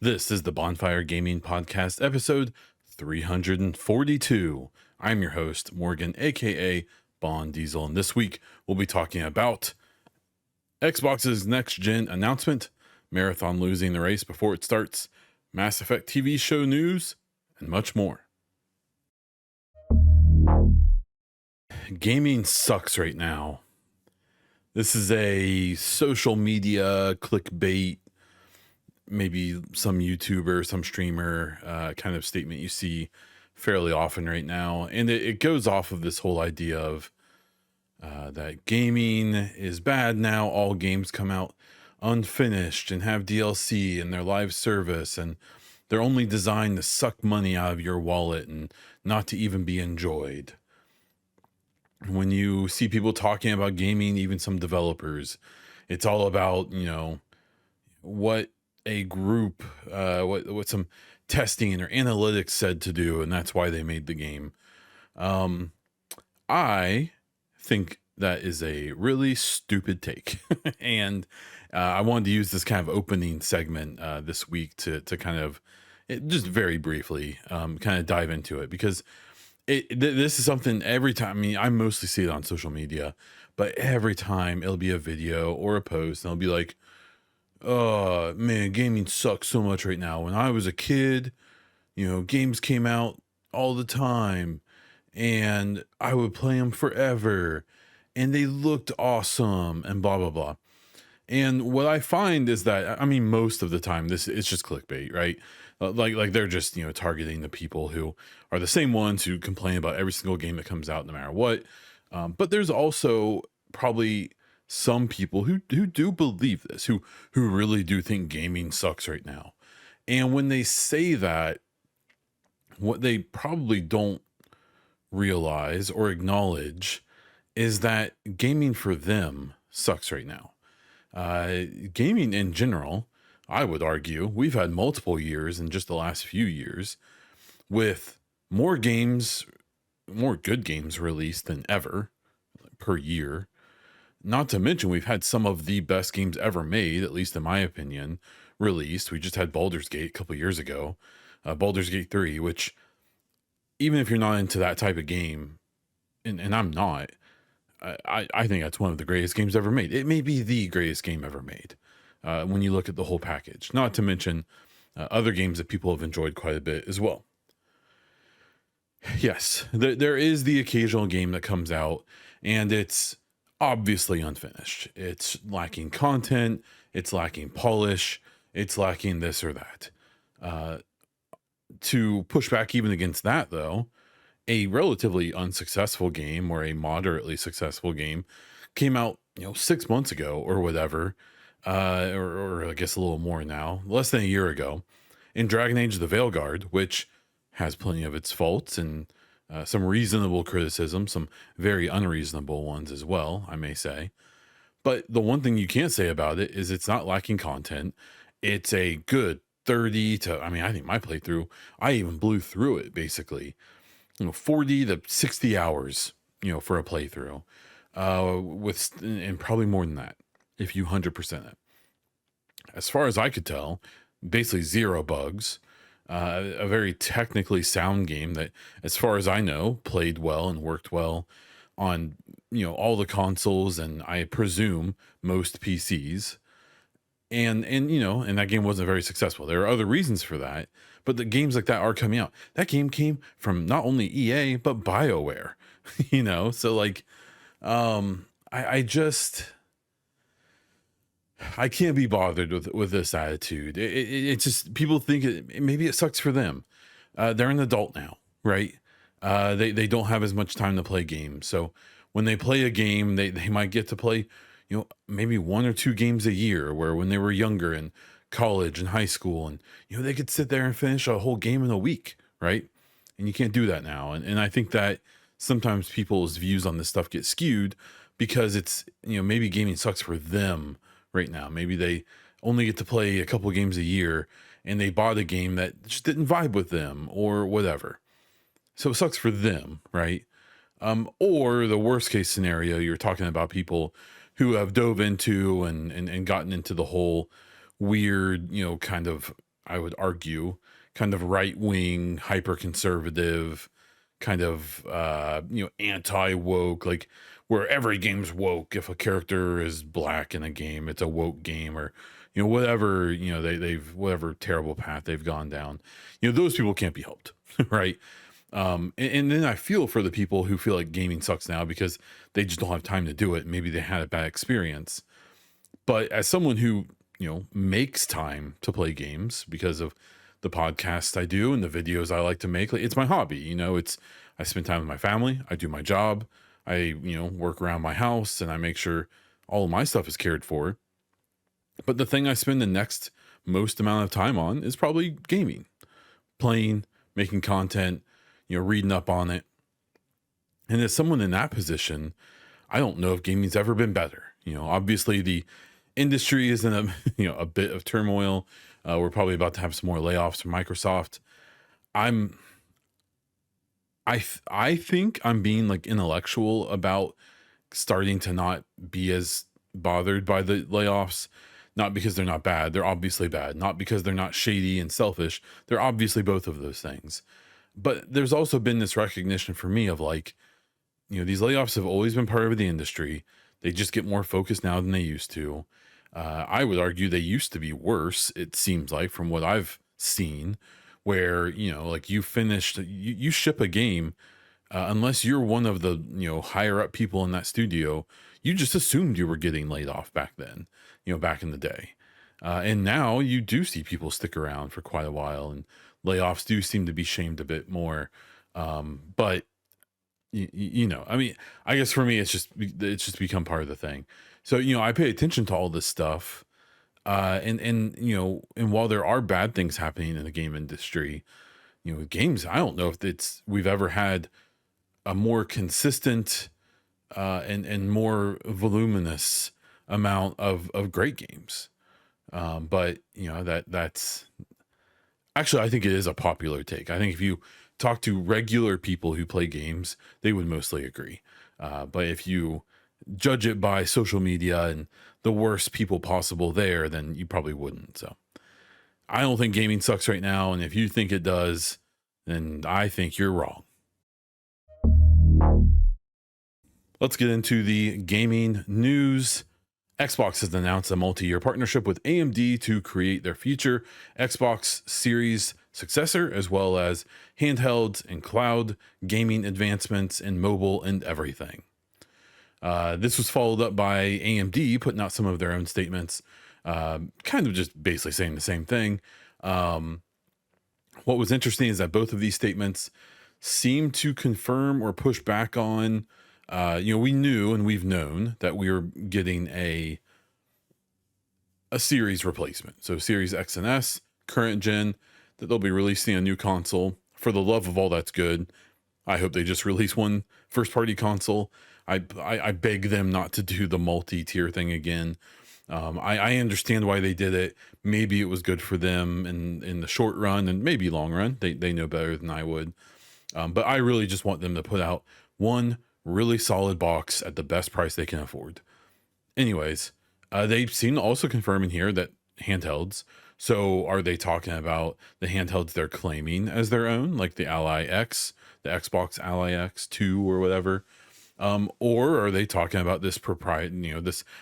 This is the Baunfire Gaming Podcast, episode 342. I'm your host, Morgan, aka Bon Diesel, and this week we'll be talking about Xbox's next gen announcement, Marathon losing the race before it starts, Mass Effect TV show news, and much more. Gaming sucks right now. This is a social media clickbait, maybe some YouTuber, some streamer kind of statement you see fairly often right now. And it goes off of this whole idea of that gaming is bad now. All games come out unfinished and have DLC and their live service, and they're only designed to suck money out of your wallet and not to even be enjoyed. When you see people talking about gaming, even some developers, it's all about, what a group, what some testing or analytics said to do, and that's why they made the game. I think that is a really stupid take, and I wanted to use this kind of opening segment this week to kind of just very briefly kind of dive into it, because this is something every time. I mean, I mostly see it on social media, but every time it'll be a video or a post, and it'll be like, "Oh man, gaming sucks so much right now. When I was a kid, games came out all the time, and I would play them forever, and they looked awesome, and blah blah blah." And what I find is that, I mean, most of the time this it's just clickbait, right? Like they're just targeting the people who are the same ones who complain about every single game that comes out, no matter what. But there's also probably some people who do believe this, who really do think gaming sucks right now. And when they say that, what they probably don't realize or acknowledge is that gaming for them sucks right now. Gaming in general, I would argue, we've had multiple years in just the last few years with more games, more good games released than ever per year. Not to mention, we've had some of the best games ever made, at least in my opinion, released. We just had Baldur's Gate a couple years ago, Baldur's Gate 3, which, even if you're not into that type of game, and I'm not, I think that's one of the greatest games ever made. It may be the greatest game ever made when you look at the whole package, not to mention other games that people have enjoyed quite a bit as well. Yes, there is the occasional game that comes out and it's obviously unfinished. It's lacking content, it's lacking polish, it's lacking this or that. To push back even against that, though, a relatively unsuccessful game or a moderately successful game came out 6 months ago or whatever, or I guess a little more now, less than a year ago, in Dragon Age the Veilguard, which has plenty of its faults and some reasonable criticism, some very unreasonable ones as well, I may say. But the one thing you can't say about it is it's not lacking content. It's a good 30 to, I mean, I think my playthrough, I even blew through it basically, 40 to 60 hours, for a playthrough, and probably more than that, if you 100% it. As far as I could tell, basically zero bugs, a very technically sound game that, as far as I know, played well and worked well on, all the consoles, and I presume most PCs. And that game wasn't very successful. There are other reasons for that, but the games like that are coming out. That game came from not only EA but BioWare. So like, I just, I can't be bothered with this attitude. It's just, people think maybe it sucks for them. They're an adult now, right? They don't have as much time to play games, so when they play a game, they might get to play maybe one or two games a year, where when they were younger in college and high school, and they could sit there and finish a whole game in a week, right? And you can't do that now. And I think that sometimes people's views on this stuff get skewed because it's, maybe gaming sucks for them right now. Maybe they only get to play a couple games a year and they bought a game that just didn't vibe with them or whatever. So it sucks for them, right? Or the worst case scenario, you're talking about people who have dove into and gotten into the whole weird, kind of I would argue, kind of right wing, hyper conservative, kind of anti woke, like where every game's woke. If a character is black in a game, it's a woke game, or whatever they've whatever terrible path they've gone down. Those people can't be helped, right? And then I feel for the people who feel like gaming sucks now because they just don't have time to do it. Maybe they had a bad experience. But as someone who, makes time to play games because of the podcasts I do and the videos I like to make, like, it's my hobby. I spend time with my family, I do my job, I, work around my house, and I make sure all of my stuff is cared for. But the thing I spend the next most amount of time on is probably gaming, playing, making content, reading up on it. And as someone in that position, I don't know if gaming's ever been better. Obviously the industry is in a a bit of turmoil. We're probably about to have some more layoffs from Microsoft. I'm I think I'm being like intellectual about starting to not be as bothered by the layoffs. Not because they're not bad, they're obviously bad. Not because they're not shady and selfish, they're obviously both of those things. But there's also been this recognition for me of like, these layoffs have always been part of the industry. They just get more focused now than they used to. I would argue they used to be worse, it seems like, from what I've seen, where, like you ship a game, unless you're one of the, higher up people in that studio, you just assumed you were getting laid off back then, back in the day. And now you do see people stick around for quite a while, and layoffs do seem to be shamed a bit more. But I mean, I guess for me, it's just become part of the thing. So, I pay attention to all this stuff. And while there are bad things happening in the game industry, games, I don't know if we've ever had a more consistent, and more voluminous amount of great games. But that's actually, I think it is a popular take. I think if you talk to regular people who play games, they would mostly agree. But if you judge it by social media and the worst people possible there, then you probably wouldn't. So I don't think gaming sucks right now. And if you think it does, then I think you're wrong. Let's get into the gaming news. Xbox has announced a multi-year partnership with AMD to create their future Xbox Series successor, as well as handhelds and cloud gaming advancements in mobile and everything. This was followed up by AMD putting out some of their own statements, kind of just basically saying the same thing. What was interesting is that both of these statements seem to confirm or push back on. We knew and we've known that we were getting a series replacement. So Series X and S, current gen, that they'll be releasing a new console. For the love of all that's good, I hope they just release one first party console. I beg them not to do the multi-tier thing again. I understand why they did it. Maybe it was good for them in the short run and maybe long run. They know better than I would. But I really just want them to put out one really solid box at the best price they can afford. Anyways, they seem to also confirm in here that handhelds. So are they talking about the handhelds they're claiming as their own, like the Ally X, the Xbox Ally X 2 or whatever? Or are they talking about this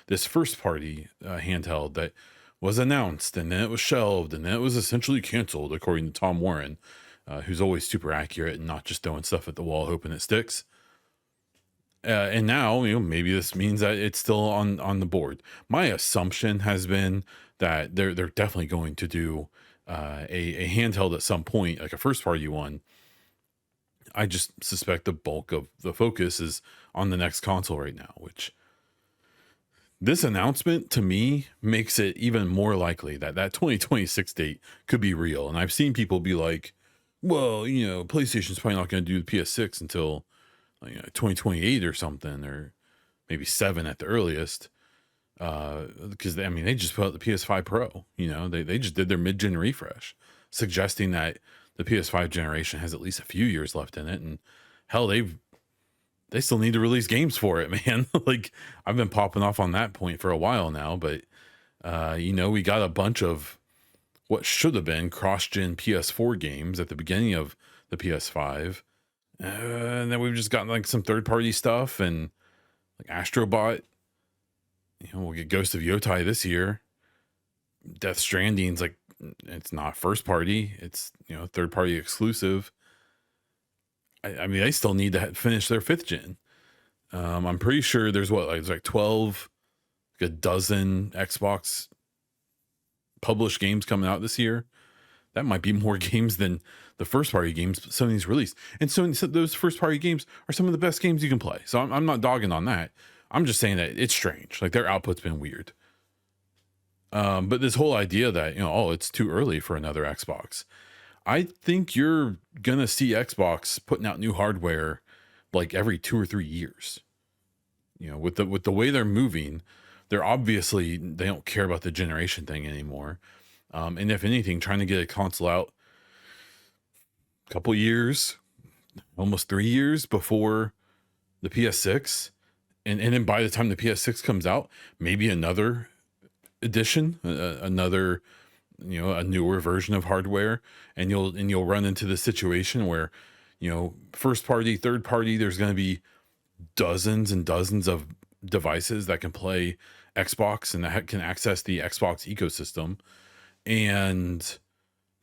this first party handheld that was announced and then it was shelved and then it was essentially canceled, according to Tom Warren, who's always super accurate and not just throwing stuff at the wall hoping it sticks. And now, maybe this means that it's still on the board. My assumption has been that they're definitely going to do a handheld at some point, like a first party one. I just suspect the bulk of the focus is on the next console right now, which this announcement to me makes it even more likely that 2026 date could be real. And I've seen people be like, well, PlayStation's probably not going to do the PS6 until 2028 or something, or maybe 7 at the earliest. Because they just put out the PS5 Pro. They just did their mid-gen refresh, suggesting that the PS5 generation has at least a few years left in it. And hell, they still need to release games for it, man. Like, I've been popping off on that point for a while now, but we got a bunch of what should have been cross-gen PS4 games at the beginning of the PS5. And then we've just gotten like some third-party stuff and like Astrobot. We'll get Ghost of Yotai this year. Death Stranding's like, it's not first party, it's third party exclusive. I mean, they still need to finish their 5th gen. I'm pretty sure there's like 12, like a dozen Xbox published games coming out this year. That might be more games than the first party games Sony's released. And so those first party games are some of the best games you can play. So I'm not dogging on that. I'm just saying that it's strange. Like, their output's been weird. But this whole idea that, it's too early for another Xbox. I think you're going to see Xbox putting out new hardware like every 2 or 3 years. With the way they're moving, they don't care about the generation thing anymore. And if anything, trying to get a console out a couple years, almost 3 years before the PS6. And then by the time the PS6 comes out, maybe another edition, another, a newer version of hardware, and you'll run into the situation where, first party, third party, there's going to be dozens and dozens of devices that can play Xbox and that can access the Xbox ecosystem. And,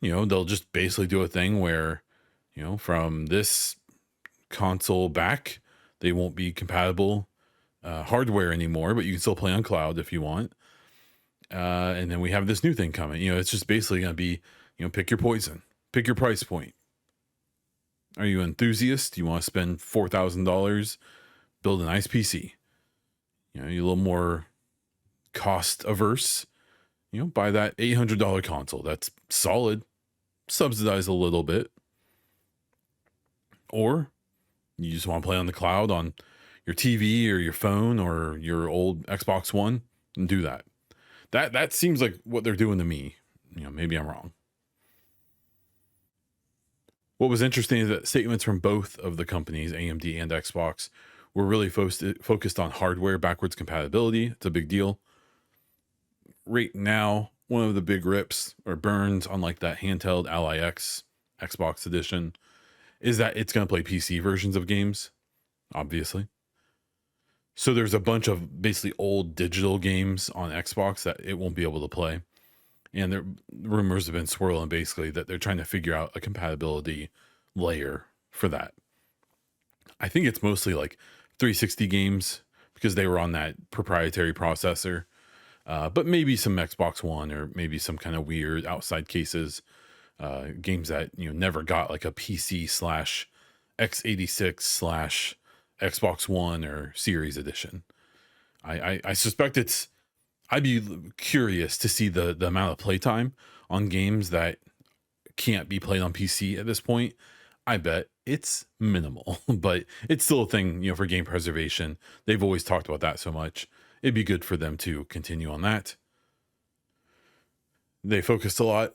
they'll just basically do a thing where, from this console back, they won't be compatible hardware anymore, but you can still play on cloud if you want. And then we have this new thing coming. It's just basically going to be, pick your poison, pick your price point. Are you an enthusiast? Do you want to spend $4,000, build a nice PC? You're a little more cost averse. Buy that $800 console. That's solid, subsidized a little bit. Or you just want to play on the cloud on your TV or your phone or your old Xbox One, and do that. That seems like what they're doing to me. Maybe I'm wrong. What was interesting is that statements from both of the companies, AMD and Xbox, were really focused on hardware backwards compatibility. It's a big deal. Right now, one of the big rips or burns on like that handheld Ally X Xbox edition is that it's going to play PC versions of games, obviously. So there's a bunch of basically old digital games on Xbox that it won't be able to play. And the rumors have been swirling basically that they're trying to figure out a compatibility layer for that. I think it's mostly like 360 games because they were on that proprietary processor. But maybe some Xbox One or maybe some kind of weird outside cases, games that, never got like a PC / x86 / Xbox One or Series Edition. I suspect I'd be curious to see the amount of playtime on games that can't be played on PC at this point. I bet it's minimal, but it's still a thing, for game preservation. They've always talked about that so much. It'd be good for them to continue on that. They focused a lot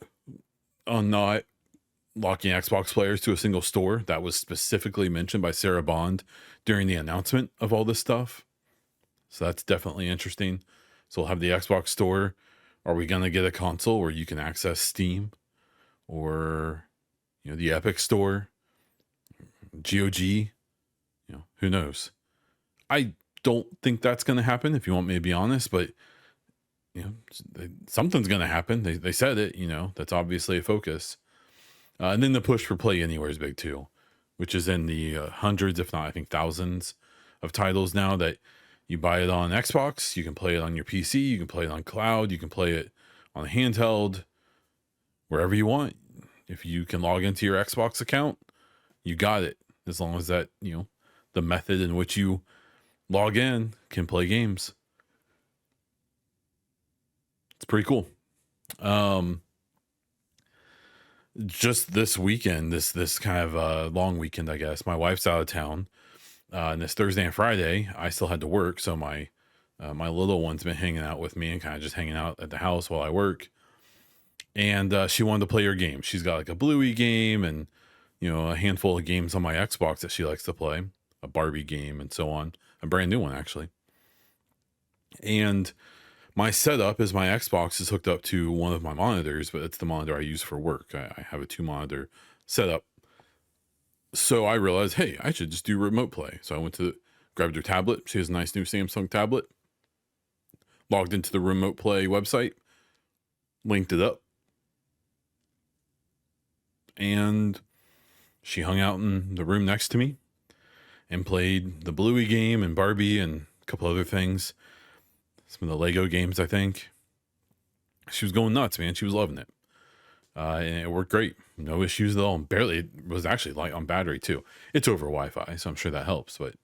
on not locking Xbox players to a single store. That was specifically mentioned by Sarah Bond during the announcement of all this stuff. So that's definitely interesting. So we'll have the Xbox store. Are we going to get a console where you can access Steam or, the Epic store, GOG? Who knows? I don't think that's going to happen, if you want me to be honest, but something's going to happen. They said it, that's obviously a focus. And then the push for Play Anywhere is big too, which is in the hundreds, if not, I think thousands of titles now that you buy it on Xbox, you can play it on your PC, you can play it on cloud, you can play it on a handheld, wherever you want. If you can log into your Xbox account, you got it. As long as that, the method in which you log in can play games. It's pretty cool. Just this weekend, this kind of long weekend, I guess, my wife's out of town. And this Thursday and Friday, I still had to work. So my little one's been hanging out with me and kind of just hanging out at the house while I work. And she wanted to play her game. She's got like a Bluey game and, a handful of games on my Xbox that she likes to play, a Barbie game and so on, a brand new one actually. And My setup is my Xbox is hooked up to one of my monitors, but it's the monitor I use for work. I have a 2 monitor setup. So I realized, hey, I should just do remote play. So I went to grabbed her tablet. She has a nice new Samsung tablet. Logged into the remote play website, linked it up, and she hung out in the room next to me and played the Bluey game and Barbie and a couple other things. Some of the Lego games, I think. She was going nuts, man. She was loving it. And it worked great. No issues at all. And barely, it was actually light on battery too. It's over Wi-Fi, so I'm sure that helps. But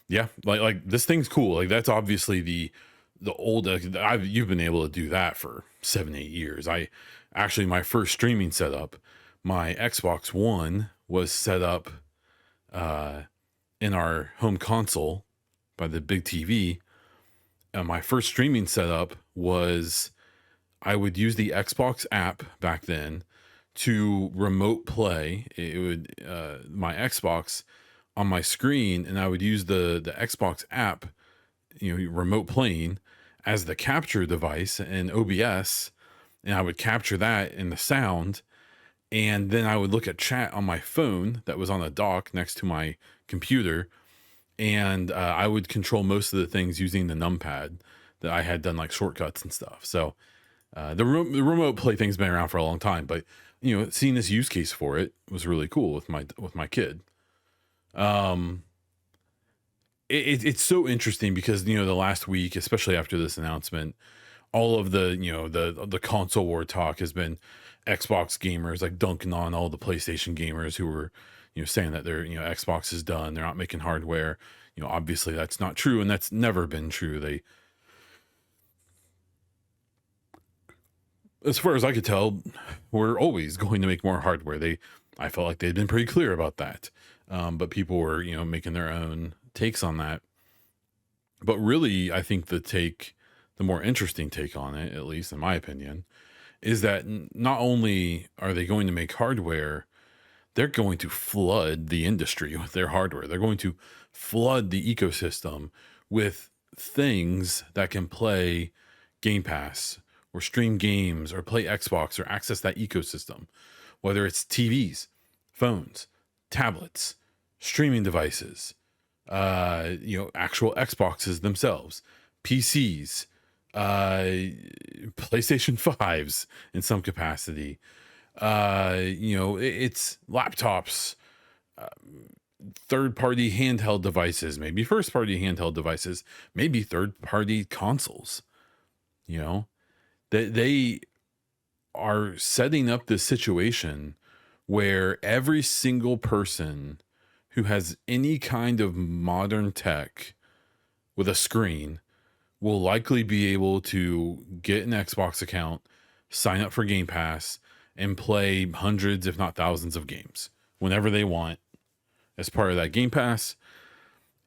yeah, like this thing's cool. Like that's obviously the old. You've been able to do that for 7-8 years. I actually my first streaming setup, my Xbox One was set up in our home console by the big TV. And my first streaming setup was I would use the Xbox app back then to remote play. It would my Xbox on my screen, and I would use the Xbox app, remote playing as the capture device in OBS, and I would capture that in the sound, and then I would look at chat on my phone that was on a dock next to my computer, and I would control most of the things using the numpad that I had done, like shortcuts and stuff. So the remote play thing's been around for a long time, but seeing this use case for it was really cool with my kid. It's so interesting because the last week, especially after this announcement, all of the console war talk has been Xbox gamers like dunking on all the PlayStation gamers who were saying that their Xbox is done, they're not making hardware. Obviously that's not true, and that's never been true. They, as far as I could tell, we're always going to make more hardware. I felt like they'd been pretty clear about that. But people were, making their own takes on that. But really, I think the more interesting take on it, at least in my opinion, is that not only are they going to make hardware, they're going to flood the industry with their hardware. They're going to flood the ecosystem with things that can play Game Pass or stream games or play Xbox or access that ecosystem, whether it's TVs, phones, tablets, streaming devices, actual Xboxes themselves, PCs, PlayStation 5s in some capacity. It's laptops, third-party handheld devices, maybe first-party handheld devices, maybe third-party consoles. They are setting up this situation where every single person who has any kind of modern tech with a screen will likely be able to get an Xbox account, sign up for Game Pass, and play hundreds, if not thousands, of games whenever they want as part of that Game Pass.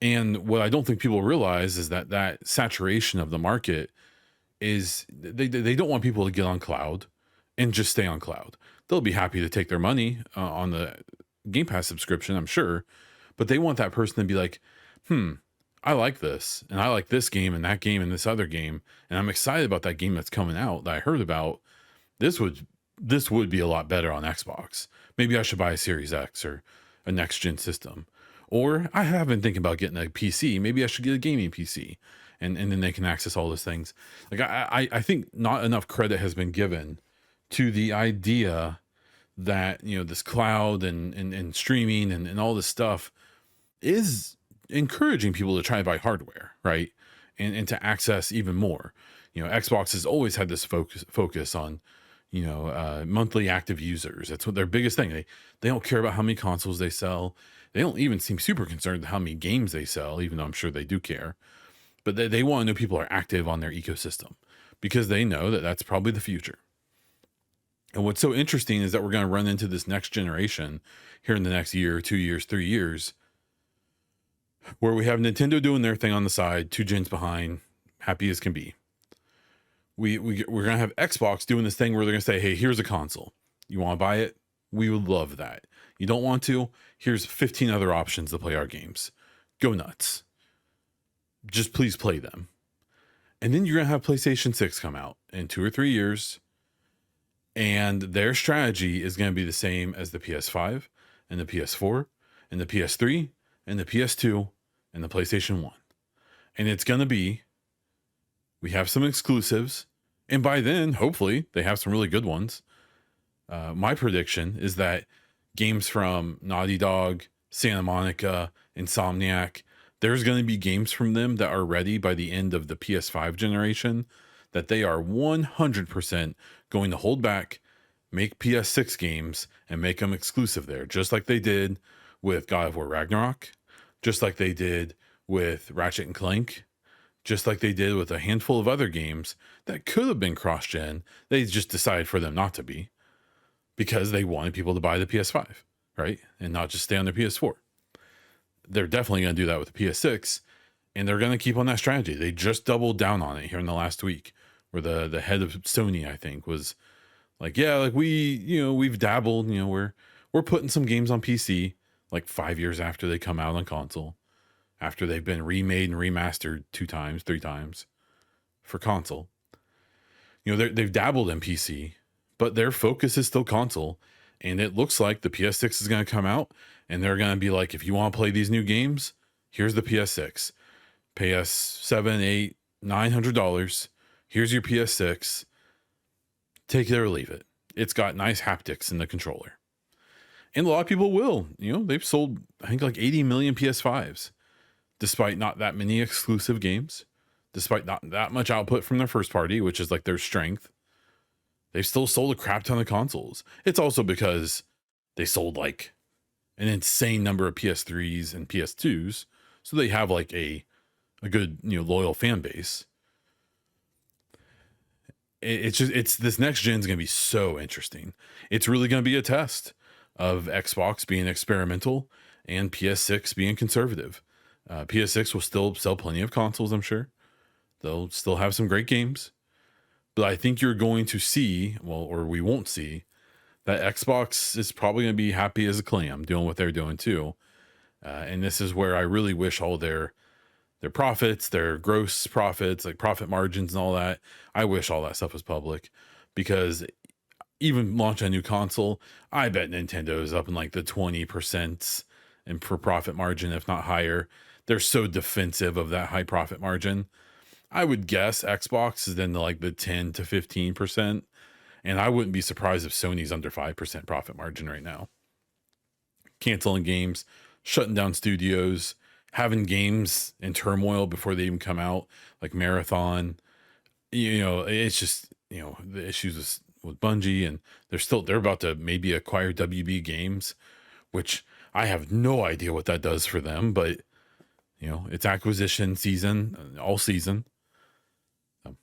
And what I don't think people realize is that saturation of the market is they don't want people to get on cloud and just stay on cloud. They'll be happy to take their money on the Game Pass subscription, I'm sure, but they want that person to be like, I like this, and I like this game and that game and this other game, and I'm excited about that game that's coming out that I heard about. This would be a lot better on Xbox. Maybe I should buy a Series X or a next gen system. Or I have been thinking about getting a PC. Maybe I should get a gaming PC, and then they can access all those things. Like I think not enough credit has been given to the idea that this cloud and streaming and all this stuff is encouraging people to try to buy hardware, right? And to access even more. Xbox has always had this focus on monthly active users. That's what their biggest thing. They don't care about how many consoles they sell. They don't even seem super concerned with how many games they sell, even though I'm sure they do care. But they want to know people are active on their ecosystem because they know that that's probably the future. And what's so interesting is that we're going to run into this next generation here in the next year, 2 years, 3 years, where we have Nintendo doing their thing on the side, 2 gens behind, happy as can be. We're going to have Xbox doing this thing where they're going to say, hey, here's a console. You want to buy it? We would love that. You don't want to? Here's 15 other options to play our games. Go nuts. Just please play them. And then you're going to have PlayStation 6 come out in 2 or 3 years. And their strategy is going to be the same as the PS5 and the PS4 and the PS3 and the PS2 and the PlayStation 1. And it's going to be, we have some exclusives. And by then, hopefully, they have some really good ones. My prediction is that games from Naughty Dog, Santa Monica, Insomniac, there's going to be games from them that are ready by the end of the PS5 generation that they are 100% going to hold back, make PS6 games, and make them exclusive there, just like they did with God of War Ragnarok, just like they did with Ratchet and Clank, just like they did with a handful of other games that could have been cross-gen. They just decided for them not to be because they wanted people to buy the PS5, right? And not just stay on their PS4. They're definitely going to do that with the PS6, and they're going to keep on that strategy. They just doubled down on it here in the last week, where the head of Sony, I think, was like, yeah, like we've dabbled, we're putting some games on PC like 5 years after they come out on console, after they've been remade and remastered 2 times, 3 times for console. They've dabbled in PC, but their focus is still console. And it looks like the PS6 is going to come out and they're going to be like, if you want to play these new games, here's the PS6. Pay us $700, $800, $900. Here's your PS6. Take it or leave it. It's got nice haptics in the controller. And a lot of people will. They've sold, I think, like 80 million PS5s, despite not that many exclusive games, despite not that much output from their first party, which is like their strength. They've still sold a crap ton of consoles. It's also because they sold like an insane number of PS3s and PS2s. So they have like a good, loyal fan base. It's this next gen is going to be so interesting. It's really going to be a test of Xbox being experimental and PS6 being conservative. PS6 will still sell plenty of consoles, I'm sure. They'll still have some great games. But I think you're going to see, or we won't see, that Xbox is probably going to be happy as a clam doing what they're doing too. And this is where I really wish all their profits, their gross profits, like profit margins and all that, I wish all that stuff was public. Because even launch a new console, I bet Nintendo is up in like the 20% and for profit margin, if not higher. They're so defensive of that high profit margin. I would guess Xbox is in like the 10 to 15%. And I wouldn't be surprised if Sony's under 5% profit margin right now. Canceling games, shutting down studios, having games in turmoil before they even come out, like Marathon. It's just, the issues with Bungie, and they're about to maybe acquire WB Games, which I have no idea what that does for them, but it's acquisition season, all season.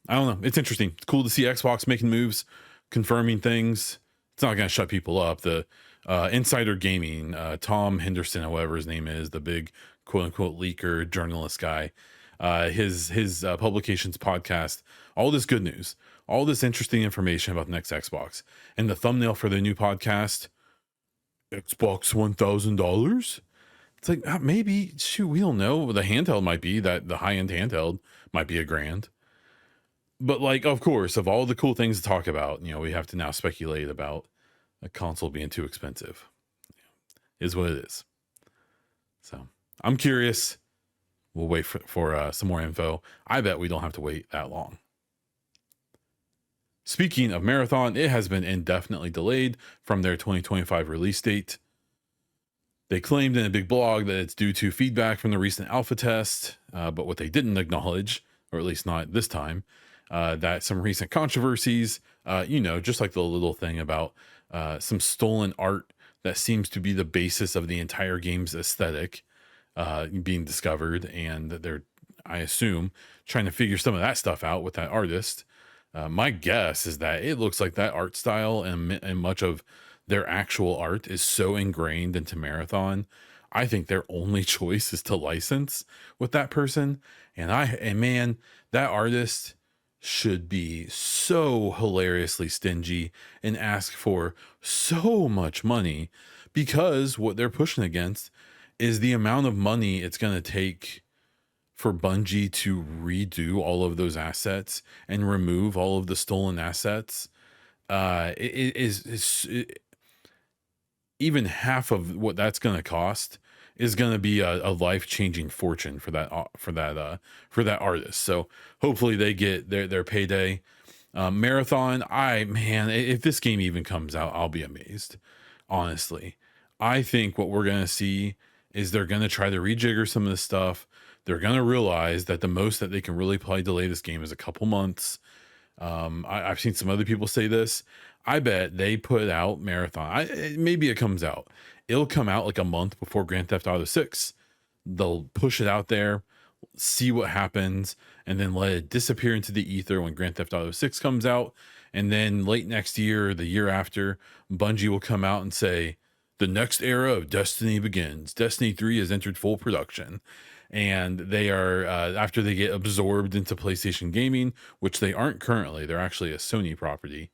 I don't know. It's interesting. It's cool to see Xbox making moves, confirming things. It's not going to shut people up. The Insider Gaming, Tom Henderson, however his name is, the big quote unquote leaker journalist guy, his publications podcast, all this good news, all this interesting information about the next Xbox, and the thumbnail for the new podcast, Xbox $1,000. It's like, maybe, shoot, we don't know. The handheld might be that, the high end handheld might be $1,000. But like, of course, of all the cool things to talk about, we have to now speculate about a console being too expensive. Is what it is. So I'm curious. We'll wait for some more info. I bet we don't have to wait that long. Speaking of Marathon, it has been indefinitely delayed from their 2025 release date. They claimed in a big blog that it's due to feedback from the recent alpha test, but what they didn't acknowledge, or at least not this time, that some recent controversies, just like the little thing about some stolen art that seems to be the basis of the entire game's aesthetic being discovered, and they're, I assume, trying to figure some of that stuff out with that artist. My guess is that it looks like that art style and much of their actual art is so ingrained into Marathon. I think their only choice is to license with that person. And man, that artist should be so hilariously stingy and ask for so much money, because what they're pushing against is the amount of money it's going to take for Bungie to redo all of those assets and remove all of the stolen assets, even half of what that's going to cost is going to be a life-changing fortune for for that artist. So hopefully they get their payday. Marathon, if this game even comes out, I'll be amazed. Honestly, I think what we're going to see is they're going to try to rejigger some of this stuff. They're going to realize that the most that they can really probably delay this game is a couple months. I've seen some other people say this. I bet they put out Marathon. Maybe it comes out. It'll come out like a month before Grand Theft Auto 6. They'll push it out there, see what happens, and then let it disappear into the ether when Grand Theft Auto 6 comes out. And then late next year, or the year after, Bungie will come out and say, the next era of Destiny begins. Destiny 3 has entered full production. And they are, after they get absorbed into PlayStation Gaming, which they aren't currently, they're actually a Sony property.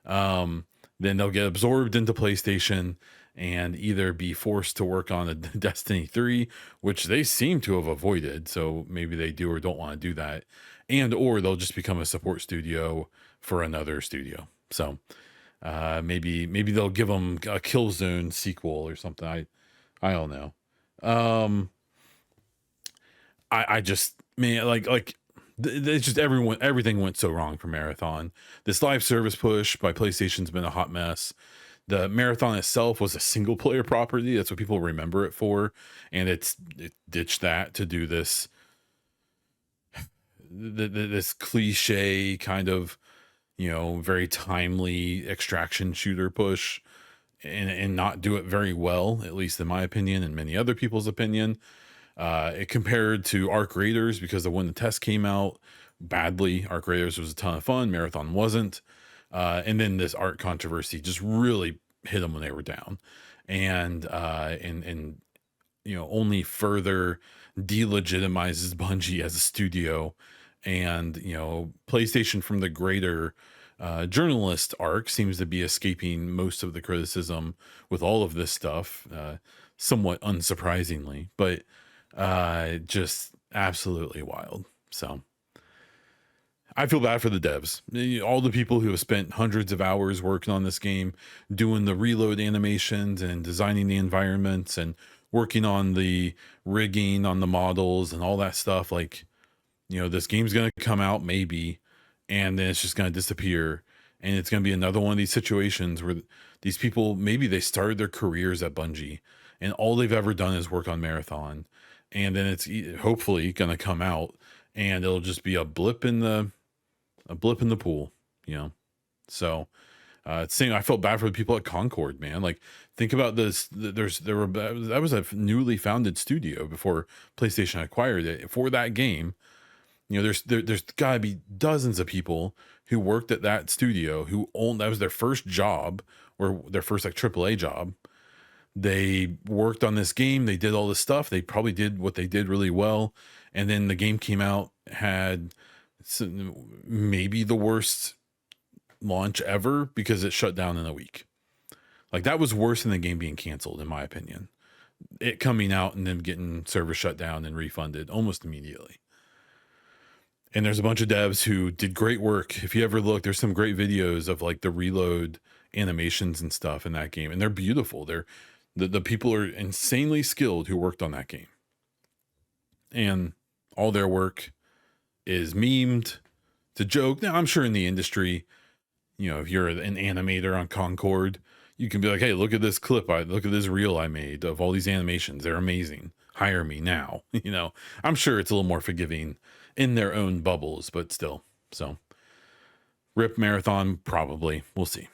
Then they'll get absorbed into PlayStation and either be forced to work on a Destiny 3, which they seem to have avoided. So maybe they do or don't want to do that. And or they'll just become a support studio for another studio. So maybe they'll give them a Killzone sequel or something. I don't know. I just, man, it's just everything went so wrong for Marathon. This live service push by PlayStation's been a hot mess. The Marathon itself was a single player property. That's what people remember it for. And it ditched that to do this cliche kind of, very timely extraction shooter push and not do it very well, at least in my opinion and many other people's opinion. It compared to Arc Raiders because of when the test came out badly. Arc Raiders was a ton of fun. Marathon wasn't. And then this art controversy just really hit them when they were down, and only further delegitimizes Bungie as a studio, and PlayStation from the greater journalist arc seems to be escaping most of the criticism with all of this stuff, somewhat unsurprisingly, but just absolutely wild. So I feel bad for the devs, all the people who have spent hundreds of hours working on this game, doing the reload animations and designing the environments and working on the rigging on the models and all that stuff. This game's going to come out maybe, and then it's just going to disappear. And it's going to be another one of these situations where these people, maybe they started their careers at Bungie and all they've ever done is work on Marathon. And then it's hopefully going to come out and it'll just be a blip in the pool, So saying I felt bad for the people at Concord, man. Think about this. That was a newly founded studio before PlayStation acquired it for that game. There's gotta be dozens of people who worked at that studio who owned, that was their first job or their first AAA job. They worked on this game. They did all this stuff. They probably did what they did really well. And then the game came out, had maybe the worst launch ever because it shut down in a week. That was worse than the game being canceled, in my opinion. It coming out and then getting server shut down and refunded almost immediately. And there's a bunch of devs who did great work. If you ever look, there's some great videos of the reload animations and stuff in that game. And they're beautiful. The people are insanely skilled who worked on that game. And all their work is memed. It's a joke. Now, I'm sure in the industry, if you're an animator on Concord, you can be like, hey, look at this clip. Look at this reel I made of all these animations. They're amazing. Hire me now. I'm sure it's a little more forgiving in their own bubbles, but still. So rip Marathon, probably. We'll see.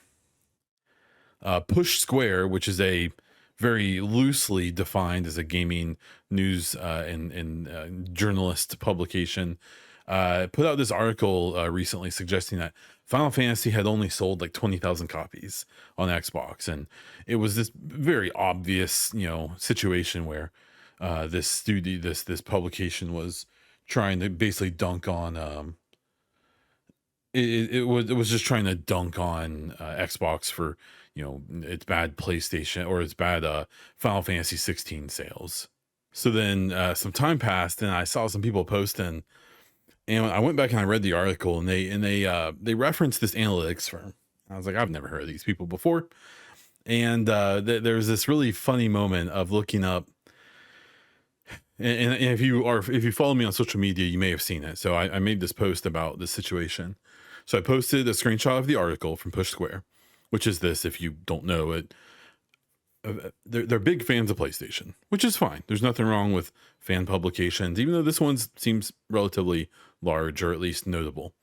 Push Square, which is a very loosely defined as a gaming news and journalist publication, put out this article recently suggesting that Final Fantasy had only sold 20,000 copies on Xbox, and it was this very obvious situation where this publication was trying to basically dunk on it was just trying to dunk on Xbox for its bad PlayStation or its bad Final Fantasy 16 sales. So then some time passed, and I saw some people posting, and I went back and I read the article, and they referenced this analytics firm. I was like, I've never heard of these people before. And there's this really funny moment of looking up, and if you follow me on social media, you may have seen it. So I made this post about this situation. So I posted a screenshot of the article from Push Square, which is this. If you don't know it, they're big fans of PlayStation, which is fine. There's nothing wrong with fan publications, even though this one seems relatively large, or at least notable.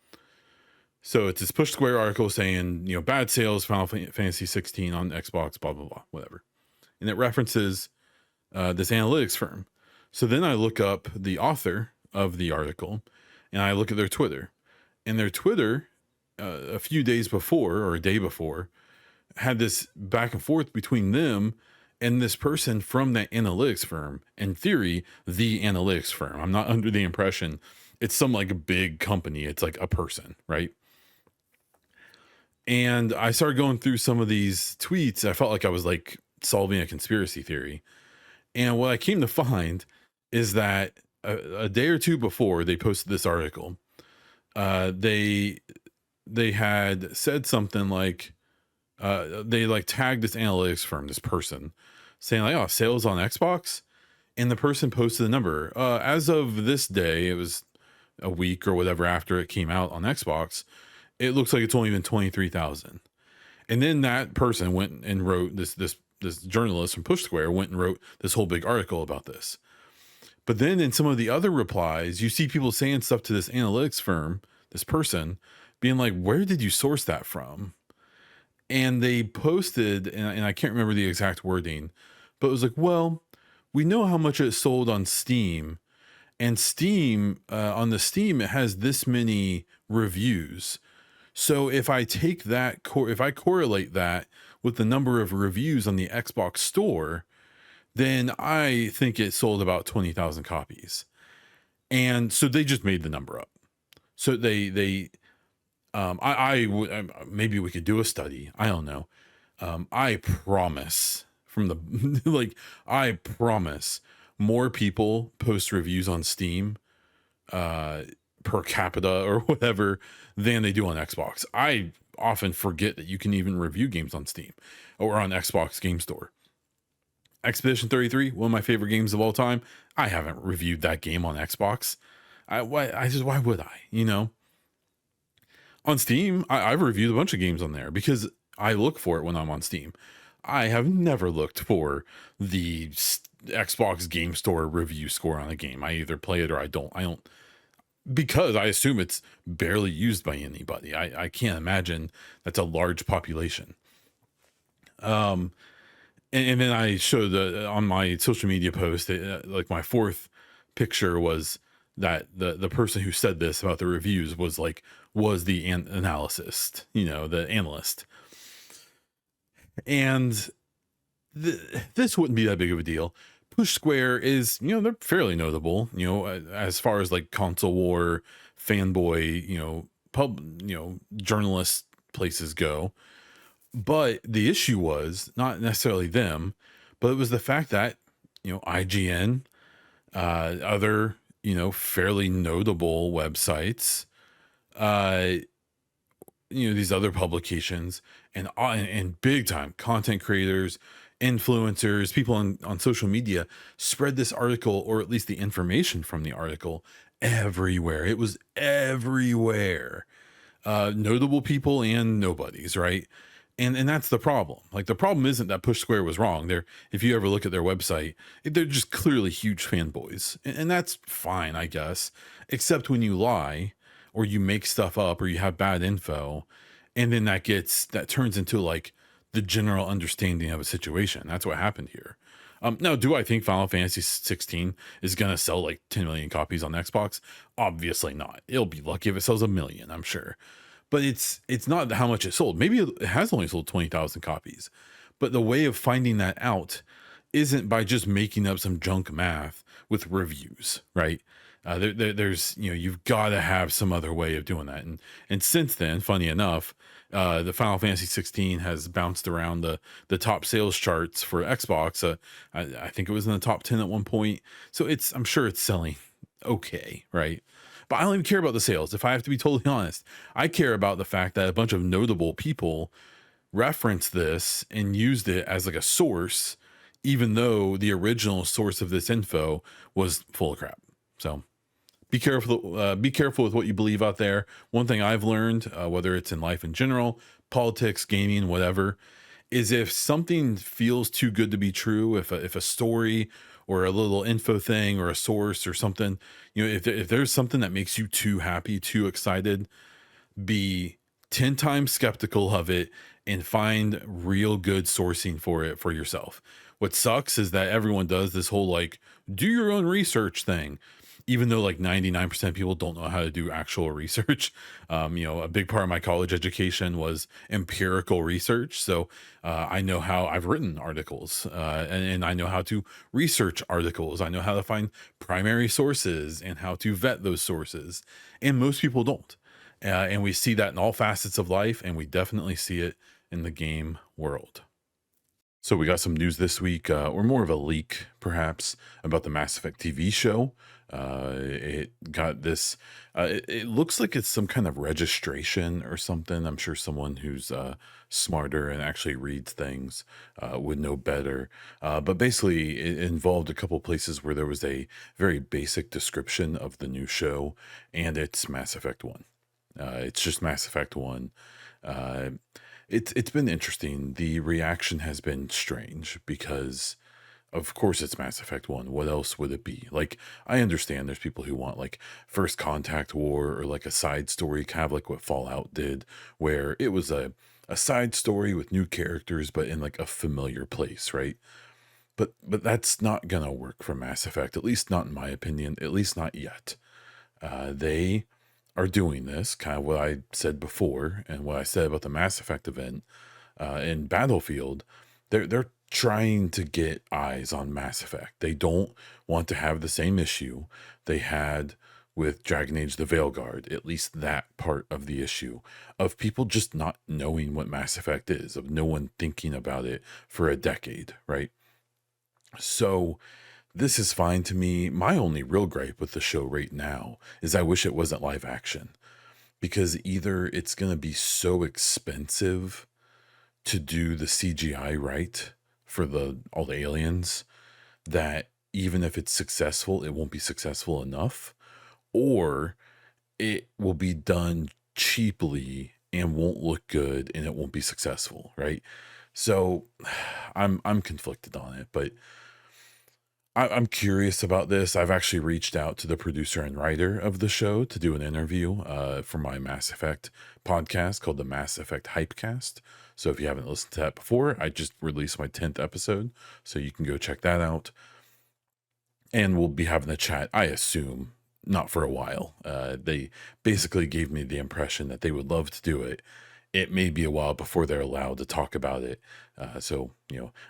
So it's this Push Square article saying, bad sales, Final Fantasy 16 on Xbox, blah, blah, blah, whatever. And it references this analytics firm. So then I look up the author of the article, and I look at their Twitter. And their Twitter, a few days before, or a day before, had this back and forth between them and this person from that analytics firm. In theory, the analytics firm. I'm not under the impression it's some like big company. It's like a person, right? And I started going through some of these tweets. I felt like I was like solving a conspiracy theory. And what I came to find is that a day or two before they posted this article, they had said something like, they like tagged this analytics firm, this person, saying like, "Oh, sales on Xbox," and the person posted the number. As of this day, it was a week or whatever after it came out on Xbox. It looks like it's only been 23,000. And then that person went and wrote this journalist from Push Square went and wrote this whole big article about this. But then in some of the other replies, you see people saying stuff to this analytics firm, this person, being like, "Where did you source that from?" And they posted, and I can't remember the exact wording, but it was like, "Well, we know how much it sold on Steam, and Steam, on the Steam, it has this many reviews. So if I take that, if I correlate that with the number of reviews on the Xbox store, then I think it sold about 20,000 copies." And so they just made the number up. So maybe we could do a study. I don't know. I promise from the, like, I promise more people post reviews on Steam, per capita or whatever, than they do on Xbox. I often forget that you can even review games on Steam or on Xbox Game Store. Expedition 33, one of my favorite games of all time. I haven't reviewed that game on Xbox. Why would I? On Steam, I've reviewed a bunch of games on there because I look for it when I'm on Steam. I have never looked for the Xbox Game Store review score on a game. I either play it or I don't. Because I assume it's barely used by anybody. I can't imagine that's a large population. And then I showed on my social media post, like my fourth picture was that the person who said this about the reviews was the analyst, the analyst. And this wouldn't be that big of a deal. Push Square is, they're fairly notable, as far as like console war, fanboy, journalist places go. But the issue was not necessarily them, but it was the fact that, IGN, other, fairly notable websites, these other publications and big time content creators, influencers, people on social media spread this article, or at least the information from the article, everywhere. It was everywhere. Notable people and nobodies, right? And that's the problem. Like, the problem isn't that Push Square was wrong. If you ever look at their website, they're just clearly huge fanboys. And that's fine, I guess. Except when you lie, or you make stuff up, or you have bad info, and then that turns into like the general understanding of a situation. That's what happened here. Now, do I think Final Fantasy 16 is going to sell like 10 million copies on Xbox? Obviously not. It'll be lucky if it sells 1 million, I'm sure. But it's not how much it sold. Maybe it has only sold 20,000 copies. But the way of finding that out isn't by just making up some junk math with reviews, right? There's, you've got to have some other way of doing that. And since then, funny enough, The Final Fantasy 16 has bounced around the top sales charts for Xbox. I think it was in the top 10 at one point. So I'm sure it's selling okay, right? But I don't even care about the sales. If I have to be totally honest, I care about the fact that a bunch of notable people referenced this and used it as like a source, even though the original source of this info was full of crap. So be careful with what you believe out there. One thing I've learned, whether it's in life in general, politics, gaming, whatever, is if something feels too good to be true, if a story or a little info thing or a source or something, if there's something that makes you too happy, too excited, be 10 times skeptical of it and find real good sourcing for it for yourself. What sucks is that everyone does this whole like do your own research thing, even though like 99% of people don't know how to do actual research. A big part of my college education was empirical research. So I know how I've written articles and I know how to research articles. I know how to find primary sources and how to vet those sources. And most people don't. And we see that in all facets of life, and we definitely see it in the game world. So we got some news this week, or more of a leak, perhaps, about the Mass Effect TV show. It got this. It looks like it's some kind of registration or something. I'm sure someone who's smarter and actually reads things would know better. But basically, it involved a couple places where there was a very basic description of the new show, and it's Mass Effect One. It's just Mass Effect One. Uh, it's been interesting. The reaction has been strange because, of course, it's Mass Effect One. What else would it be? Like, I understand there's people who want like First Contact War or like a side story, kind of like what Fallout did, where it was a side story with new characters, but in like a familiar place, right? But that's not gonna work for Mass Effect, at least not in my opinion, at least not yet. They are doing this, kind of what I said before, and what I said about the Mass Effect event in Battlefield. They're trying to get eyes on Mass Effect. They don't want to have the same issue they had with Dragon Age: The Veilguard. At least that part of the issue of people just not knowing what Mass Effect is, of no one thinking about it for a decade, right? So this is fine to me. My only real gripe with the show right now is I wish it wasn't live action, because either it's going to be so expensive to do the CGI right for the all the aliens that even if it's successful, it won't be successful enough, or it will be done cheaply and won't look good and it won't be successful, right? So I'm conflicted on it, but I'm curious about this. I've actually reached out to the producer and writer of the show to do an interview for my Mass Effect podcast called the Mass Effect Hypecast. So if you haven't listened to that before, I just released my 10th episode. So you can go check that out. And we'll be having a chat, I assume, not for a while. They basically gave me the impression that they would love to do it. It may be a while before they're allowed to talk about it.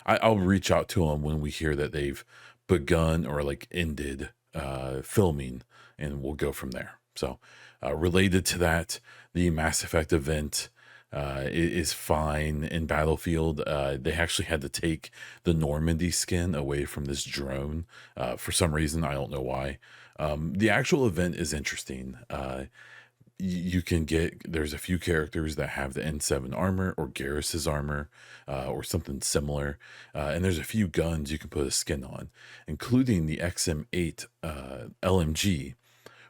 I'll reach out to them when we hear that they've begun or like ended filming, and we'll go from there. So, related to that, the Mass Effect event is fine in Battlefield. They actually had to take the Normandy skin away from this drone for some reason. I don't know why. The actual event is interesting. You can there's a few characters that have the N7 armor or Garrus's armor or something similar, and there's a few guns you can put a skin on, including the XM8 LMG,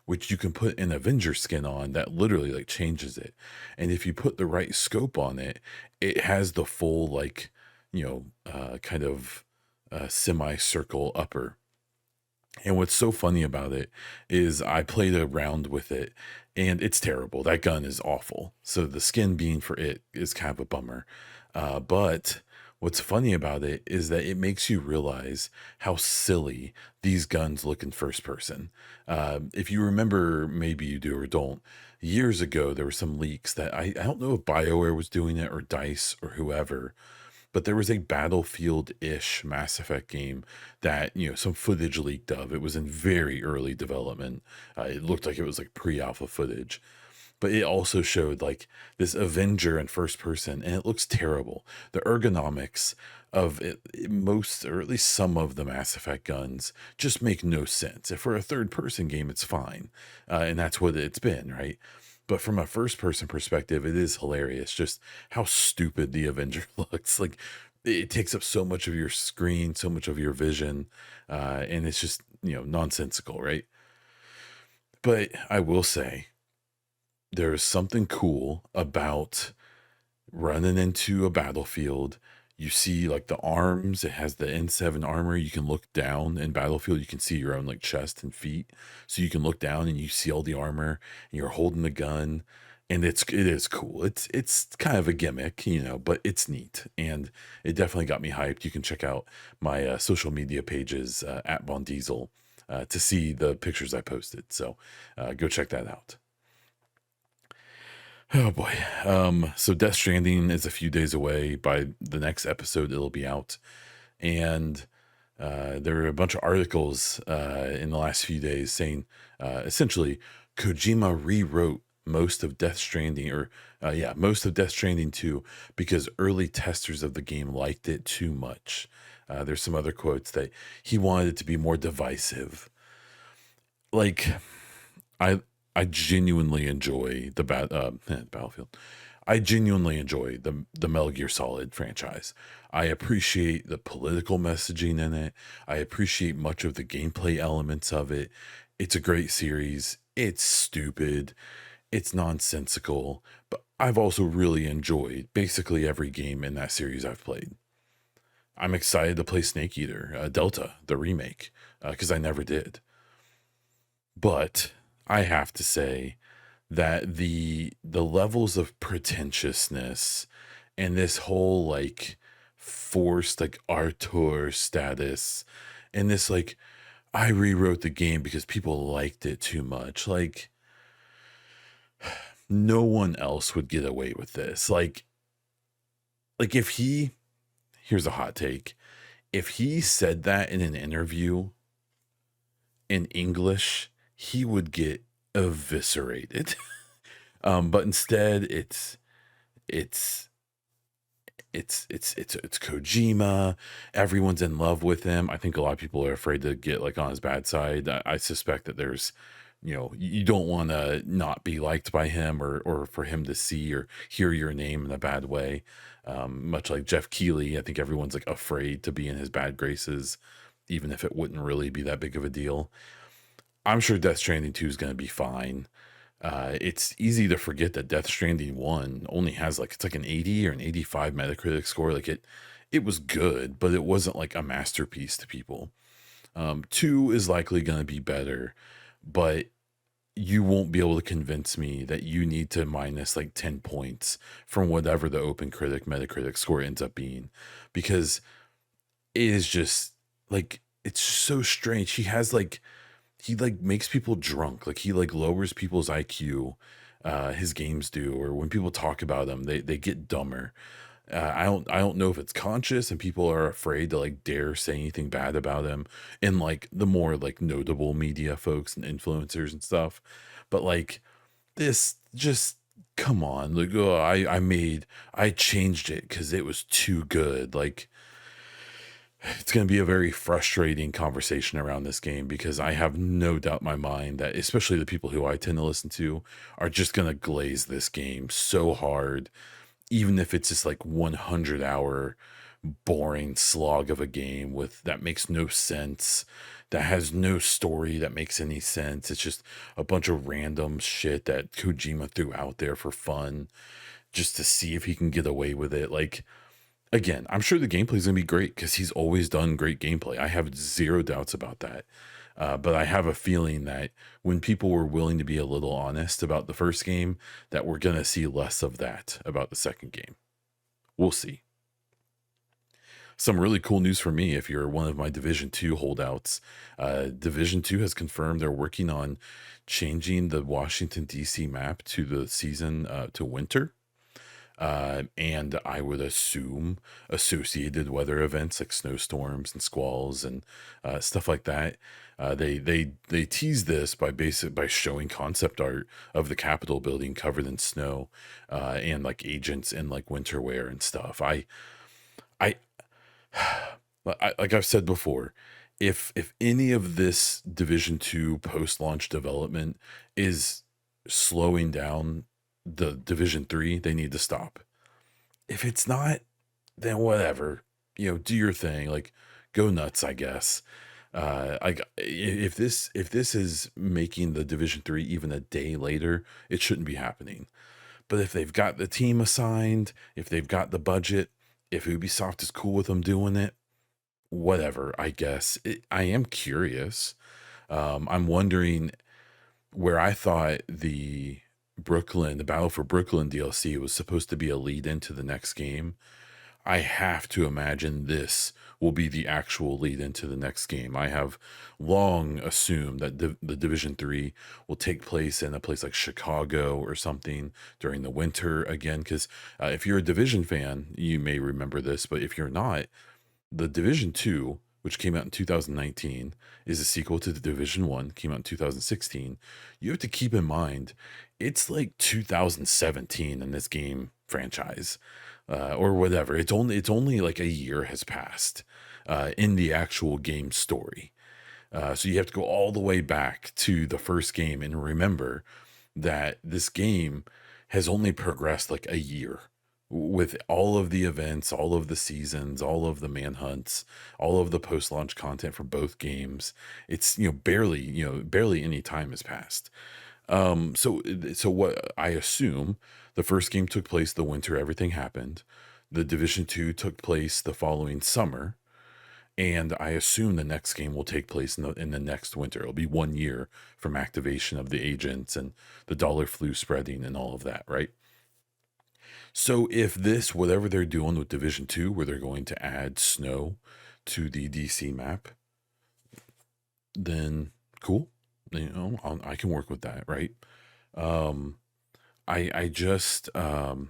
which you can put an Avenger skin on that literally like changes it. And if you put the right scope on it, it has the full like kind of semicircle upper. And what's so funny about it is I played around with it and it's terrible. That gun is awful. So the skin being for it is kind of a bummer. But what's funny about it is that it makes you realize how silly these guns look in first person. If you remember, maybe you do or don't, years ago, there were some leaks that I don't know if BioWare was doing it or DICE or whoever, but there was a Battlefield-ish Mass Effect game that, some footage leaked of. It was in very early development. It looked like it was like pre-alpha footage, but it also showed like this Avenger in first person, and it looks terrible. The ergonomics of most, or at least some of the Mass Effect guns, just make no sense. If for a third person game, it's fine, and that's what it's been, right? But from a first person perspective, it is hilarious just how stupid the Avenger looks. Like it takes up so much of your screen, so much of your vision, and it's just, nonsensical, right? But I will say there's something cool about running into a battlefield. You see like the arms, it has the N7 armor. You can look down in Battlefield, you can see your own like chest and feet. So you can look down and you see all the armor and you're holding the gun. And it is cool. It's kind of a gimmick, but it's neat. And it definitely got me hyped. You can check out my social media pages at Von Diesel to see the pictures I posted. So go check that out. Oh boy. So Death Stranding is a few days away. By the next episode, it'll be out. And there were a bunch of articles in the last few days saying essentially Kojima rewrote most of Death Stranding, or most of Death Stranding 2 because early testers of the game liked it too much. There's some other quotes that he wanted it to be more divisive. Like, I I genuinely enjoy the Battlefield. I genuinely enjoy the Metal Gear Solid franchise. I appreciate the political messaging in it. I appreciate much of the gameplay elements of it. It's a great series. It's stupid. It's nonsensical, but I've also really enjoyed basically every game in that series I've played. I'm excited to play Snake Eater, Delta, the remake, because I never did. But I have to say that the levels of pretentiousness and this whole like forced like Arthur status and this like I rewrote the game because people liked it too much. Like no one else would get away with this. Like if he here's a hot take. If he said that in an interview in English, he would get eviscerated. But instead, it's it's Kojima. Everyone's in love with him. I think a lot of people are afraid to get like on his bad side. I suspect that there's, you don't want to not be liked by him, or for him to see or hear your name in a bad way. Much like Jeff Keighley, I think everyone's like afraid to be in his bad graces, even if it wouldn't really be that big of a deal. I'm sure Death Stranding 2 is going to be fine. It's easy to forget that Death Stranding 1 only has like it's like an 80 or an 85 Metacritic score. Like it was good, but it wasn't like a masterpiece to people. 2 is likely going to be better, but you won't be able to convince me that you need to minus like 10 points from whatever the open critic Metacritic score ends up being, because it is just like it's so strange. He makes people drunk. Like he like lowers people's IQ. His games do, or when people talk about him, they get dumber. I don't know if it's conscious and people are afraid to like dare say anything bad about him in like the more like notable media folks and influencers and stuff. But like this just come on, like oh I changed it because it was too good. Like it's going to be a very frustrating conversation around this game because I have no doubt in my mind that especially the people who I tend to listen to are just going to glaze this game so hard, even if it's just like 100-hour boring slog of a game with that makes no sense, that has no story that makes any sense. It's just a bunch of random shit that Kojima threw out there for fun just to see if he can get away with it. Like again, I'm sure the gameplay is going to be great because he's always done great gameplay. I have zero doubts about that. But I have a feeling that when people were willing to be a little honest about the first game, that we're going to see less of that about the second game. We'll see. Some really cool news for me if you're one of my Division 2 holdouts. Division 2 has confirmed they're working on changing the Washington, D.C. map to the season to winter. And I would assume associated weather events like snowstorms and squalls and stuff like that. They tease this by showing concept art of the Capitol building covered in snow, and like agents in like winter wear and stuff. I like I've said before, if any of this Division 2 post-launch development is slowing down the Division 3, they need to stop. If it's not, then whatever. Do your thing. Like, go nuts, I guess. If this is making the Division 3 even a day later, it shouldn't be happening. But if they've got the team assigned, if they've got the budget, if Ubisoft is cool with them doing it, whatever, I guess. I am curious. I'm wondering where I thought the Battle for Brooklyn DLC was supposed to be a lead into the next game. I have to imagine this will be the actual lead into the next game. I have long assumed that the Division 3 will take place in a place like Chicago or something during the winter again. Because if you're a Division fan, you may remember this, but if you're not, the Division 2, which came out in 2019, is a sequel to the Division 1, came out in 2016. You have to keep in mind, it's like 2017 in this game franchise, or whatever. It's only like a year has passed in the actual game story. So you have to go all the way back to the first game and remember that this game has only progressed like a year with all of the events, all of the seasons, all of the manhunts, all of the post-launch content for both games. It's barely any time has passed. So what I assume, the first game took place the winter everything happened. The Division 2 took place the following summer, and I assume the next game will take place in the next winter. It'll be 1 year from activation of the agents and the dollar flu spreading and all of that, right? So if this, whatever they're doing with Division 2, where they're going to add snow to the DC map, then cool. I can work with that, right? Um, I just I'm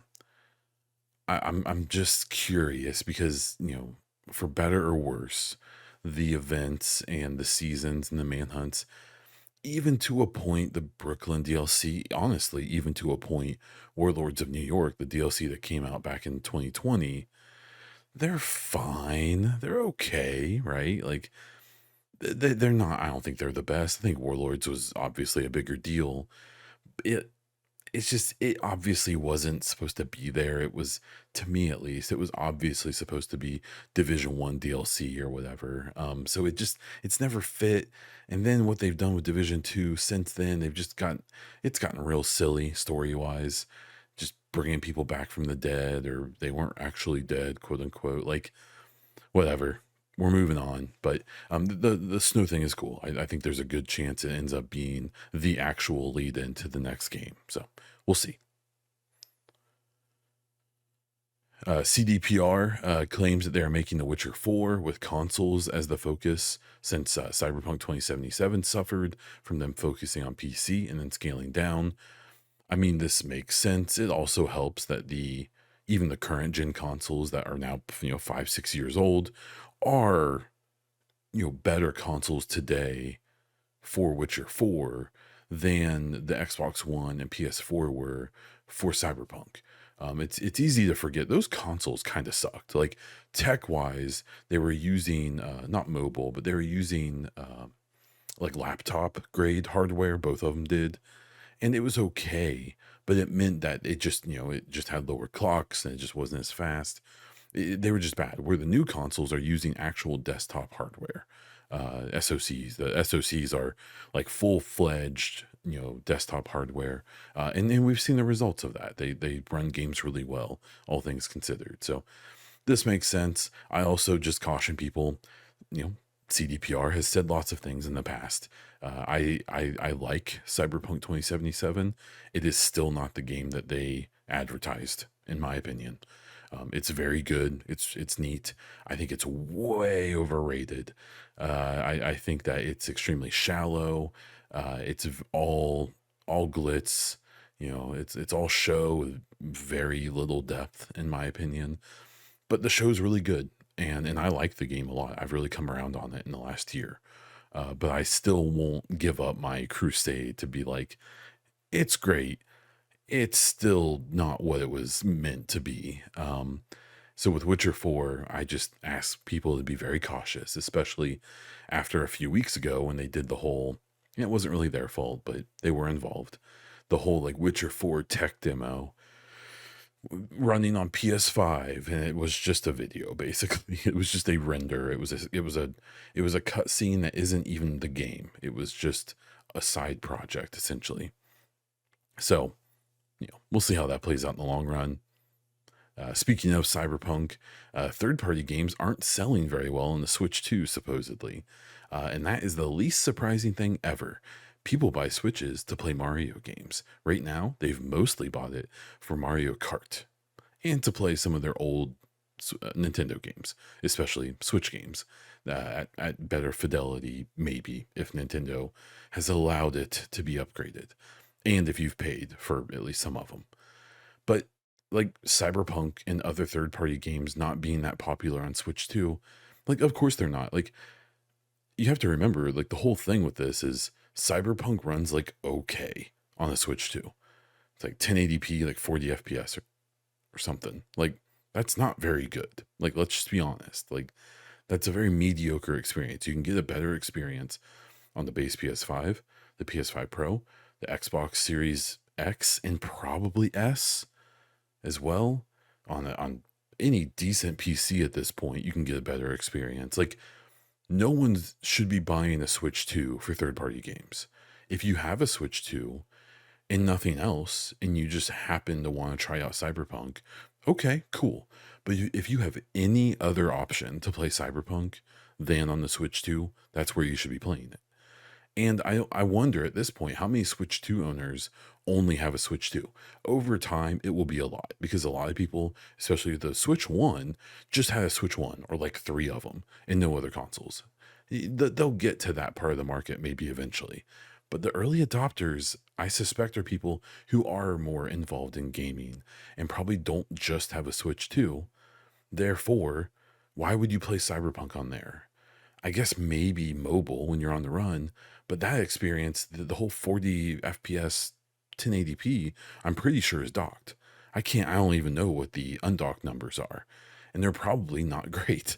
just curious because, for better or worse, the events and the seasons and the manhunts, even to a point, the Brooklyn DLC, honestly, even to a point, Warlords of New York, the DLC that came out back in 2020, they're fine. They're okay, right? Like they're not. I don't think they're the best. I think Warlords was obviously a bigger deal. It it's just, it obviously wasn't supposed to be there. It was, to me at least, it was obviously supposed to be Division 1 DLC or whatever. So it's never fit. And then what they've done with Division 2 since then, it's gotten real silly story-wise, just bringing people back from the dead, or they weren't actually dead, quote unquote. Like, whatever. We're moving on, but the snow thing is cool. I think there's a good chance it ends up being the actual lead into the next game. So we'll see. CDPR claims that they are making The Witcher 4 with consoles as the focus, since Cyberpunk 2077 suffered from them focusing on PC and then scaling down. I mean, this makes sense. It also helps that even the current gen consoles that are now 5-6 years old are better consoles today for Witcher 4 than the Xbox One and PS4 were for Cyberpunk. It's easy to forget those consoles kind of sucked. Like, tech wise, they were using not mobile, but they were using like laptop grade hardware. Both of them did, and it was okay. But it meant that it just had lower clocks and it just wasn't as fast. They were just bad. Where the new consoles are using actual desktop hardware, SoCs. The SoCs are like full fledged, desktop hardware, and we've seen the results of that. They run games really well, all things considered. So this makes sense. I also just caution people, CDPR has said lots of things in the past. I like Cyberpunk 2077. It is still not the game that they advertised, in my opinion. It's very good. It's neat. I think it's way overrated. I think that it's extremely shallow. It's all glitz. It's all show with very little depth, in my opinion. But the show's really good, and I like the game a lot. I've really come around on it in the last year. But I still won't give up my crusade to be like, it's great. It's still not what it was meant to be. So with Witcher 4, I just ask people to be very cautious, especially after a few weeks ago when they did the whole, it wasn't really their fault, but they were involved. The whole like Witcher 4 tech demo running on PS5, and it was just a video basically. It was just a render. It was a cutscene that isn't even the game. It was just a side project essentially. So, we'll see how that plays out in the long run. Speaking of Cyberpunk, third-party games aren't selling very well on the Switch 2, supposedly. And that is the least surprising thing ever. People buy Switches to play Mario games. Right now, they've mostly bought it for Mario Kart and to play some of their old Nintendo games, especially Switch games, at better fidelity, maybe, if Nintendo has allowed it to be upgraded. And if you've paid for at least some of them. But like Cyberpunk and other third party games not being that popular on Switch 2, like, of course they're not. Like, you have to remember, like, the whole thing with this is Cyberpunk runs like okay on a Switch 2. It's like 1080p, like 40 FPS or something. Like, that's not very good. Like, let's just be honest. Like, that's a very mediocre experience. You can get a better experience on the base PS5, the PS5 Pro, the Xbox Series X, and probably S as well. On any decent PC at this point, you can get a better experience. Like, no one should be buying a Switch 2 for third-party games. If you have a Switch 2 and nothing else, and you just happen to want to try out Cyberpunk, okay, cool. But if you have any other option to play Cyberpunk than on the Switch 2, that's where you should be playing it. And I wonder at this point how many Switch 2 owners only have a Switch 2. Over time, it will be a lot because a lot of people, especially the Switch 1, just had a Switch 1 or like three of them and no other consoles. They'll get to that part of the market maybe eventually. But the early adopters, I suspect, are people who are more involved in gaming and probably don't just have a Switch 2. Therefore, why would you play Cyberpunk on there? I guess maybe mobile when you're on the run, but that experience, the whole 40 FPS 1080p, I'm pretty sure is docked. I don't even know what the undocked numbers are, and they're probably not great.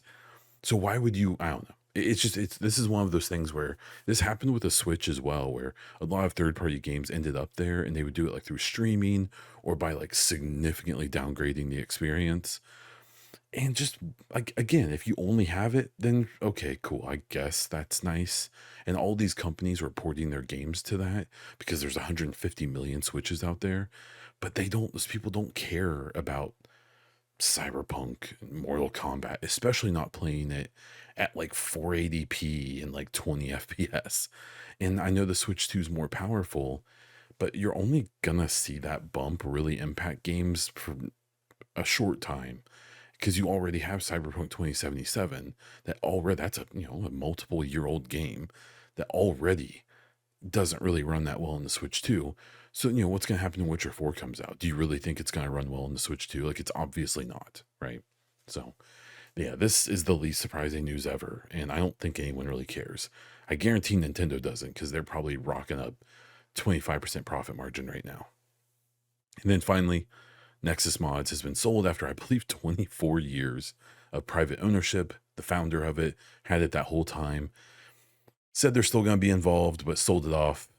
So why would you? I don't know. This is one of those things where this happened with the Switch as well, where a lot of third party games ended up there and they would do it like through streaming or by like significantly downgrading the experience. And just like, again, if you only have it, then okay, cool. I guess that's nice. And all these companies are porting their games to that because there's 150 million Switches out there, but those people don't care about Cyberpunk, Mortal Kombat, especially not playing it at like 480p and like 20 FPS. And I know the Switch 2 is more powerful, but you're only gonna see that bump really impact games for a short time because you already have Cyberpunk 2077 that's a multiple year old game that already doesn't really run that well in the Switch 2. So, what's going to happen when Witcher 4 comes out? Do you really think it's going to run well in the Switch 2? Like, it's obviously not, right? So, yeah, this is the least surprising news ever, and I don't think anyone really cares. I guarantee Nintendo doesn't because they're probably rocking up 25% profit margin right now. And then finally, Nexus Mods has been sold after, I believe, 24 years of private ownership. The founder of it had it that whole time. Said they're still going to be involved, but sold it off.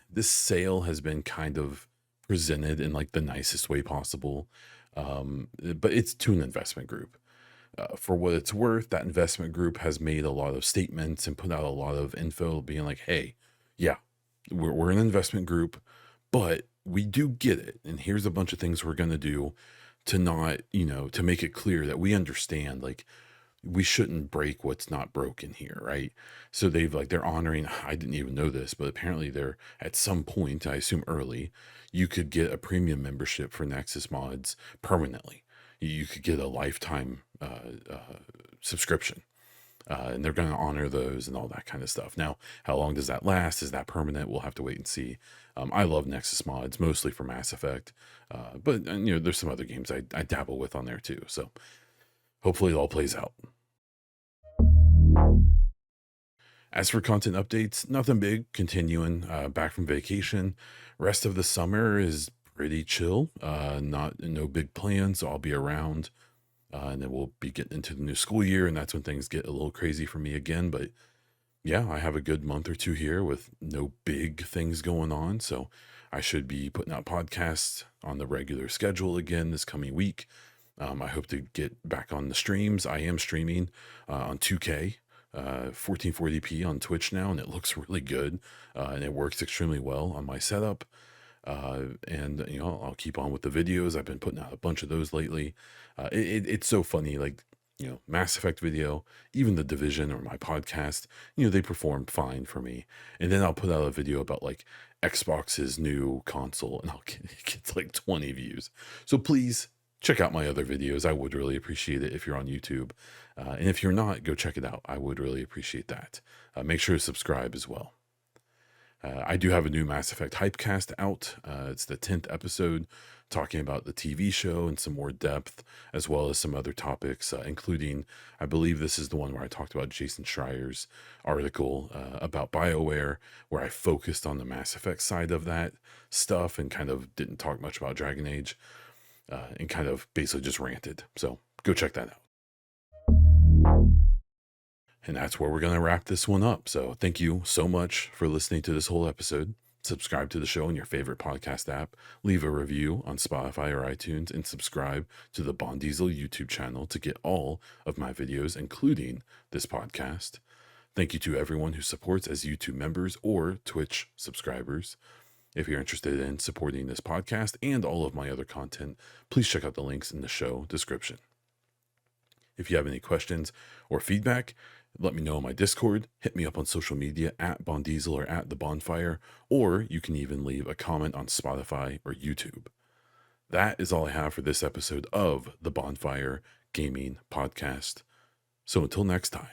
This sale has been kind of presented in like the nicest way possible. But it's to an investment group. For what it's worth, that investment group has made a lot of statements and put out a lot of info being like, hey, yeah, we're an investment group, but we do get it. And here's a bunch of things we're going to do to not, to make it clear that we understand, like, we shouldn't break what's not broken here, right? So they're honoring, I didn't even know this, but apparently they're at some point, I assume early, you could get a premium membership for Nexus Mods permanently. You could get a lifetime subscription. and they're going to honor those and all that kind of stuff. Now, how long does that last? Is that permanent? We'll have to wait and see. I love Nexus mods, mostly for Mass Effect, but there's some other games I dabble with on there too. So hopefully it all plays out. As for content updates, nothing big. Continuing back from vacation. Rest of the summer is pretty chill. No big plans. So I'll be around, and then we'll be getting into the new school year, and that's when things get a little crazy for me again. But yeah, I have a good month or two here with no big things going on, so I should be putting out podcasts on the regular schedule again this coming week. I hope to get back on the streams. I am streaming on 2K, 1440p on Twitch now, and it looks really good, and it works extremely well on my setup. And I'll keep on with the videos. I've been putting out a bunch of those lately. It's so funny, like Mass Effect video, even the Division or my podcast, they performed fine for me. And then I'll put out a video about like Xbox's new console, and it gets like 20 views. So please check out my other videos. I would really appreciate it if you're on YouTube. And if you're not, go check it out. I would really appreciate that. Make sure to subscribe as well. I do have a new Mass Effect Hypecast out. It's the 10th episode, talking about the TV show in some more depth, as well as some other topics, including, I believe this is the one where I talked about Jason Schreier's article about BioWare, where I focused on the Mass Effect side of that stuff and kind of didn't talk much about Dragon Age, and kind of basically just ranted. So go check that out. And that's where we're going to wrap this one up. So thank you so much for listening to this whole episode. Subscribe to the show in your favorite podcast app, leave a review on Spotify or iTunes, and subscribe to the Bon Diesel YouTube channel to get all of my videos, including this podcast. Thank you to everyone who supports as YouTube members or Twitch subscribers. If you're interested in supporting this podcast and all of my other content, please check out the links in the show description. If you have any questions or feedback, let me know on my Discord, hit me up on social media at Baunfire or at the Baunfire, or you can even leave a comment on Spotify or YouTube. That is all I have for this episode of the Baunfire Gaming Podcast. So until next time.